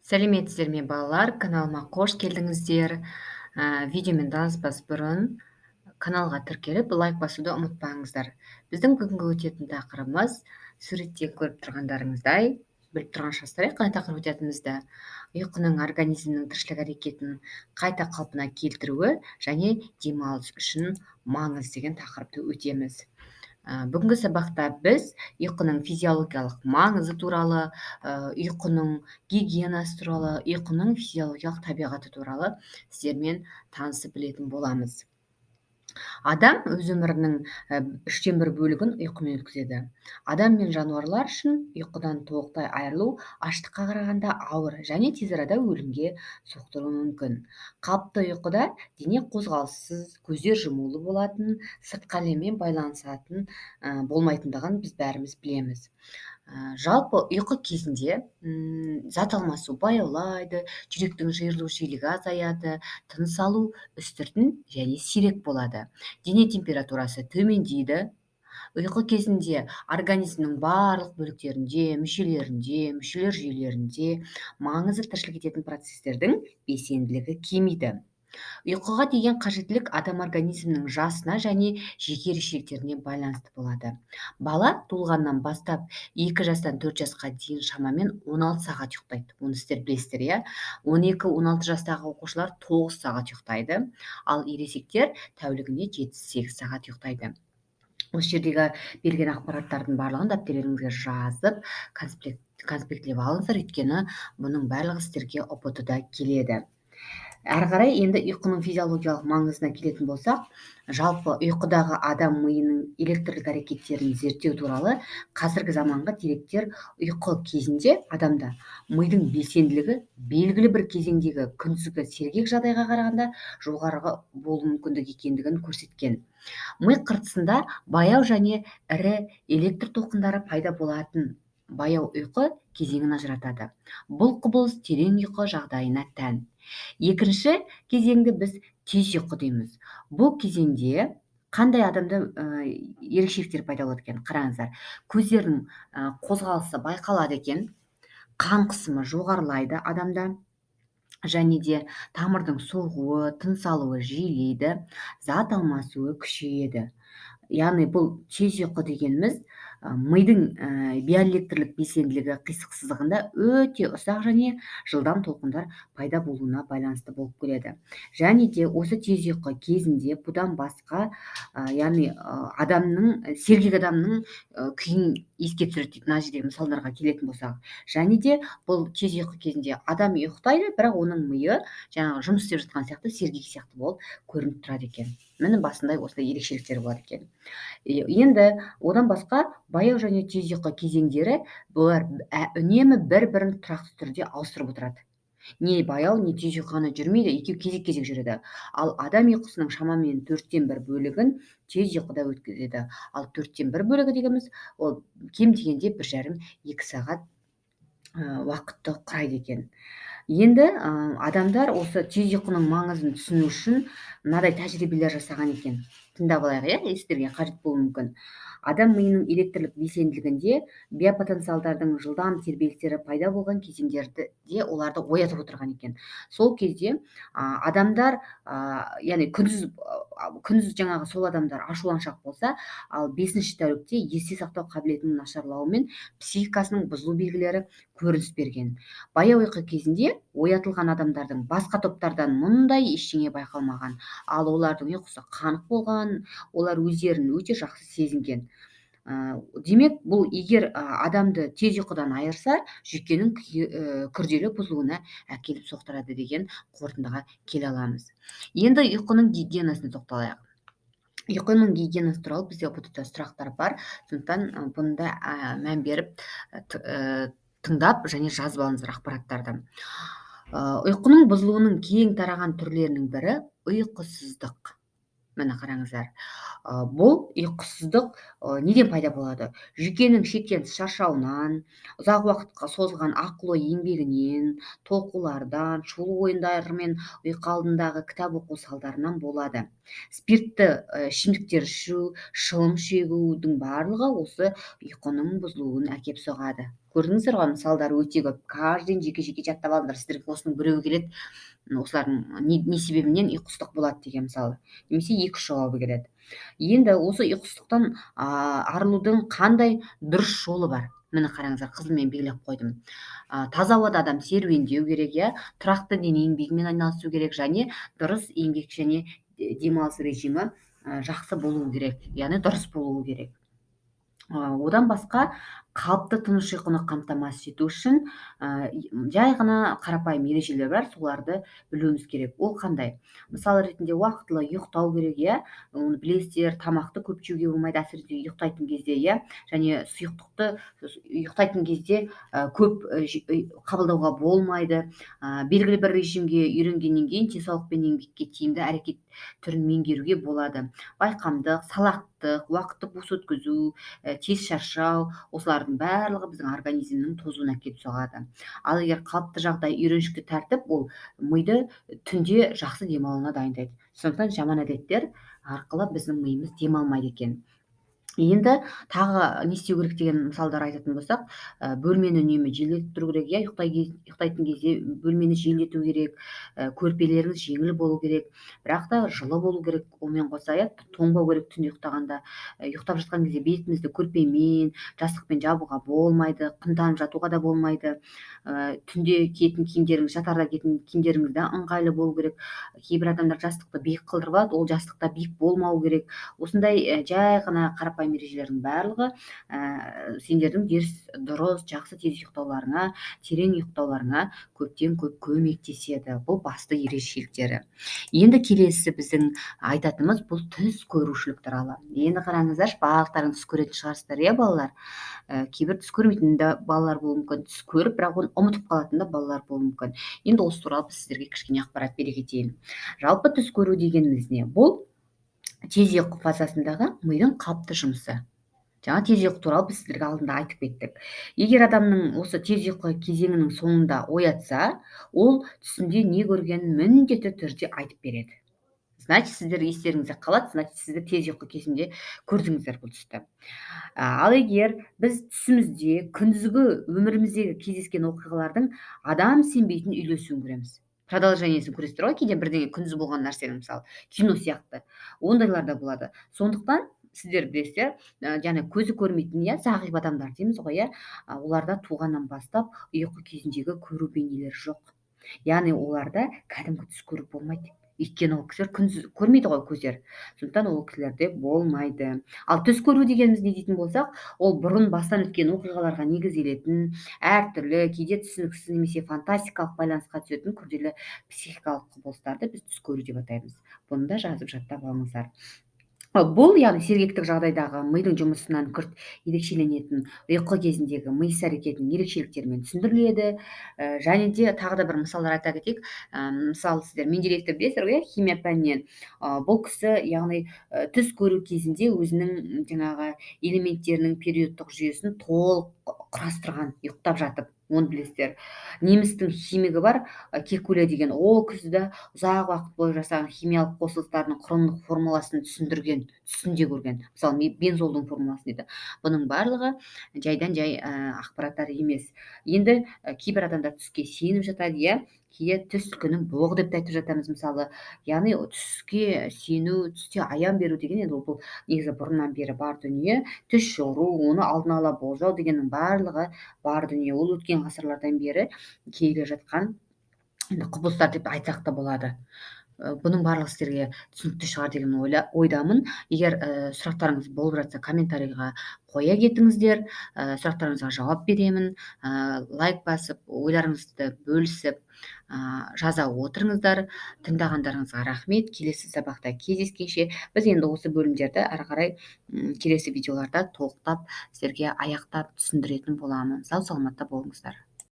Сәлеметсіздер ме балалар? Каналыма қош келдіңіздер. Видеомен таныспас бұрын каналға тіркеліп лайк басуды ұмытпаңыздар. Біздің бүгінгі өтетін тақырыбымыз суретте көріп тұрғандарыңыздай, біліп тұрған шығарсыздар қандай тақырып өтетінімізді. Ұйқының организмнің тіршілік әрекетін қайта қалпына келтіруі және демалыс үшін маңызы деген тақырыпты өтеміз. Бүгінгі сабақта біз ұйқының физиологиялық маңызы туралы, ұйқының гигиенасы туралы, ұйқының физиологиялық табиғаты туралы сіздермен танысып білетін боламыз. Адам өз өмірінің 1/3 бөлігін ұйқымен өткізеді. Адам мен жануарлар үшін ұйқыдан толықтай айырылу аштыққа қарағанда ауыр және тез арада өлімге соқтыруы мүмкін. Қалыпты ұйқыда дене қозғалыссыз, көздер жұмулы болатын, сыртқы әлеммен байланысатын болмайтындығын біз бәріміз білеміз. Жалпы ұйқы кезінде зат алмасу баяулайды, жүректің жиырылу жиілігі азаяды, тыныс алу үстіртін және сирек болады. Дене температурасы төмендейді. Ұйқы кезінде организмнің барлық бөліктерінде, мүшелер жүйелерінде маңызды тіршілік ететін процестердің белсенділігі кемиді. Ұйқыға деген қажеттілік адам организмінің жасына және жеке ерекшеліктеріне байланысты болады. Бала туылғаннан бастап 2 жастан 4 жасқа дейін шамамен 16 сағат ұйықтайды. Оны сіздер білесіздер, иә? 12-16 жастағы оқушылар 9 сағат ұйықтайды, ал ересектер тәулігіне 7-8 сағат ұйықтайды. Осы жердегі берген ақпараттардың барлығын дәптерлеріңізге жазып, конспектлеп алыңыздар, өйткені бұның барлығы сіздерге ұбт-да келеді. Әрі қарай енді ұйқының физиологиялық маңызына келетін болсақ, жалпы ұйқыдағы адам миының электрлік әрекеттерін зерттеу туралы қазіргі заманғы деректер ұйқы кезінде адамда мидың белсенділігі белгілі бір кезеңдегі күндізгі сергек жағдайға қарағанда жоғары болуы мүмкіндік екендігін көрсеткен. Ми қыртысында баяу және ірі электр толқындары пайда болатын баяу ұйқы кезеңін ажыратады. Бұл құбылыс терең ұйқы жағдайына тән. Екінші кезеңді біз тез ұйқы дейміз. Бұл кезеңде қандай адамда ерекшеліктер пайда болады екен? Қараңыздар, көздердің қозғалысы байқалады екен, қан қысымы жоғарылайды адамда, және де тамырдың соғуы, тыныс алуы жиілейді, зат алмасуы күшейеді. Яғни бұл тез ұйқы дегеніміз мидың биоэлектрлік белсенділігі қисықсыздығында өте ұсақ және жылдам толқындар пайда болуына байланысты болып келеді. Және де осы тез ұйқы кезінде бұдан басқа, яғни сергек адамның күйін еске түсіреді дейді, мына жердегі мысалдарға келетін болсақ. Және де бұл тез ұйқы кезінде адам ұйықтайды, бірақ оның миы жаңағы жұмыс істеп жатқан сияқты сергек сияқты болып көрініп тұрады екен. Міне басында осындай ерекшеліктер болады екен. Енді одан басқа баяу және тез ұйқы кезеңдері бұлар үнемі бір-бірін тұрақты түрде ауыстырып отырады. Не баяу, не тез ұйқы ғана жүрмейді, екеуі кезек-кезек жүреді. Ал адам ұйқысының шамамен 1/4 бөлігін тез ұйқыда өткізеді. Ал 1/4 бөлігі дегеніміз ол кем дегенде 1,5-2 сағат уақытты құрайды екен. Енді адамдар осы тез ұйқының маңызын түсіну үшін мынадай тәжірибелер жасаған екен. Тыңдап алайық, иә, сіздерге қажет болуы мүмкін. Адам миының электрлік белсенділігінде биопотенциалдардың жылдам тербелістері пайда болған кезеңдерде оларды оятып отырған екен. Сол кезде адамдар, яғни күндіз жаңағы сол адамдар ашуланшақ болса, ал 5-ші тәулікте есте сақтау қабілетінің нашарлауы мен психикасының бұзылу белгілері көрініс берген. Баяу ұйқы кезінде оятылған адамдардың басқа топтардан мұндай ештеңе байқалмаған, ал олардың ұйқысы қанық болған, олар өздерін өте жақсы сезінген. Демек, бұл егер адамды тез ұйқыдан айырса, жүйкенің күрделі бұзылуына әкеліп соқтырады деген қорытындыға келе аламыз. Енді ұйқының гигиенасына тоқталайық. Ұйқының гигиенасы туралы бізде ұбт-да сұрақтар бар, сондықтан бұны да мән беріп тыңдап және жазып алыңыздар ақпараттарды. Ұйқының бұзылуының кең тараған түрлерінің бірі ұйқысыздық. Міне қараңыздар. Бұл ұйқысыздық неден пайда болады? Жүйкенің шектен тыс шаршауынан, ұзақ уақытқа созылған ақыл ой еңбегінен, толқулардан, шулы ойындар мен ұйқы алдындағы кітап оқу салдарынан болады. Спиртті ішімдіктер ішу, шылым шегудің барлығы осы ұйқының бұзылуын әкеп соғады. Көрдіңіздер ғой, мысалдары өте көп. Каждыйын жеке-жеке жаттап алыңдар. Сіздерге осының біреуі келеді, осылардың не себебінен ұйқысыздық болады деген мысалы, немесе 2-3 жауабы келеді. Енді осы ұйқысыздықтан арылудың қандай дұрыс жолы бар? Міне қараңыздар, қызылмен белгілеп қойдым. Таза ауада адам серуендеу керек, иә, тұрақты дене еңбегімен айналысу керек, және дұрыс еңбек және демалыс режимі жақсы болуы керек, яғни дұрыс болуы керек. Одан басқа қалыпты тыныш ұйқыны қамтамасыз ету үшін жай ғана қарапайым ережелер бар, соларды білуіміз керек. Ол қандай? Мысалы ретінде уақытылы ұйықтау керек, иә, оны білесіздер. Тамақты көп жеуге болмайды, әсіресе ұйықтайтын кезде, иә, және сұйықтықты ұйықтайтын кезде көп қабылдауға болмайды. Белгілі бір режимге үйренгеннен кейін денсаулық пен еңбекке тиімді әрекет түрін меңгеруге болады. Байқамдық, салақтық, уақытты бос өткізу, тез шаршау, осылардың барлығы біздің организмнің тозуына әкеліп соғады. Ал егер қалыпты жағдай, үйреншікті тәртіп, ол миды түнде жақсы демалуына дайындайды. Сондықтан жаман әдеттер арқылы біздің миымыз демалмайды екен. Енді тағы не істеу керек деген мысалдар айтатын болсақ, бөлмені үнемі желдетіп тұру керек, иә, ұйықтайтын кезде бөлмені желдету керек, көрпелеріңіз жеңіл болу керек, бірақ та жылы болу керек. Онымен қоса, иә, тоңбау керек түнде ұйықтағанда. Ұйықтап жатқан кезде бетімізді көрпемен, жастықпен жабуға болмайды, қымтанып жатуға да болмайды. Түнде киетін киімдеріңіз, жатарда киетін киімдеріңіз де ыңғайлы болу керек. Кейбір адамдар жастықты биік қылдырып алады, ол жастықта биік болмау керек. Осындай жай ғана қарапайым ережелердің барлығы сендердің дұрыс, жақсы тез ұйықтауларыңа, терең ұйықтауларыңа көптен көп көмектеседі. Бұл басты ерекшеліктері. Енді келесі біздің айтатынымыз бұл түс көрушілік туралы. Енді қараңыздаршы, барлықтарыңыз түс көретін шығарсыздар, иә, балалар. Кейбір түс көрмейтін де балалар болуы мүмкін, түс көріп, бірақ оны ұмытып қалатын да балалар болуы мүмкін. Енді осы туралы сіздерге кішкене ақпарат бере кетейін. Жалпы түс көру дегеніміз не? Бұл тез ұйқы фазасындағы мидың қалыпты жұмысы. Жаңа тез ұйқы туралы біз сіздерге алдында айтып кеттік. Егер адамның осы тез ұйқы кезеңінің соңында оятса, ол түсінде не көргенін міндетті түрде айтып береді. Значит, сіздер естеріңізде қалады, значит, сіздер тез ұйқы кезінде көрдіңіздер бұл түсті. Ал егер біз түсімізде күндізгі өміріміздегі кездескен оқиғалардың адам сенбейтін үйлесуін көреміз. Продолжениесін көресіздер ғой, кейде бірдеңе күндіз болған нәрсенің, мысалы кино сияқты, ондайлар да болады. Сондықтан сіздер білесіздер, жаңа көзі көрмейтін, иә, зағип адамдар дейміз ғой, иә, оларда туғаннан бастап ұйқы кезіндегі көру бейнелері жоқ. Яғни оларда кәдімгі түс көру болмайды. Өйткені ол кісілер күндіз көрмейді ғой көздері. Сондықтан ол кісілерде болмайды. Ал түс көру дегеніміз не дейтін болсақ, ол бұрын бастан өткен оқиғаларға негізделетін, әртүрлі, кейде түсініксіз немесе фантастикалық байланысқа түсетін күрделі психикалық құбылыстарды біз түс көру деп атаймыз. Бұны да жазып жаттап алыңыздар. Бұл, яғни сергектік жағдайдағы мидың жұмысынан күрт ерекшеленетін ұйқы кезіндегі ми іс-әрекетінің ерекшеліктерімен түсіндіріледі. Және де тағы да бір мысалдар айта кетейік. Мысалы, сіздер Менделеевті білесіздер ғой, химия пәнінен. Бұл кісі, яғни түс көру кезінде өзінің жаңағы элементтерінің периодтық жүйесін толық құрастырған, ұйықтап жатып. Оны білесіздер. Немістің химигі бар, Кекуля деген, ол кісі де ұзақ уақыт бойы жасаған химиялық қосылыстардың құрылымдық формуласын түсіндірген, түсінде көрген. Мысалы, бензолдың формуласын дейді. Бұның барлығы жайдан жай ақпараттар емес. Енді кейбір адамдар түске сеніп жатады, иә, кейде түс күннің боғы деп те айтып жатамыз, мысалы. Яғни түске сену, түсте аян беру деген, енді бұл негізі бұрыннан бері бар дүние. Түс жору, оны алдын ала болжау дегеннің барлығы бар дүние. Ол өткен ғасырлардан бері келе жатқан құбылыстар деп айтсақ та болады. Бұның барлығы сіздерге түсінікті шығар деген ойдамын. Егер сұрақтарыңыз болып жатса, комментарийға қоя кетіңіздер. Сұрақтарыңызға жауап беремін. Лайк басып, ойларыңызды бөлісіп жаза отырыңыздар. Тыңдағандарыңызға рахмет. Келесі сабақта кездескенше біз енді осы бөлімдерді ары қарай келесі видеоларда толықтап сіздерге аяқтап түсіндіретін боламын. Сау саламатта болыңыздар.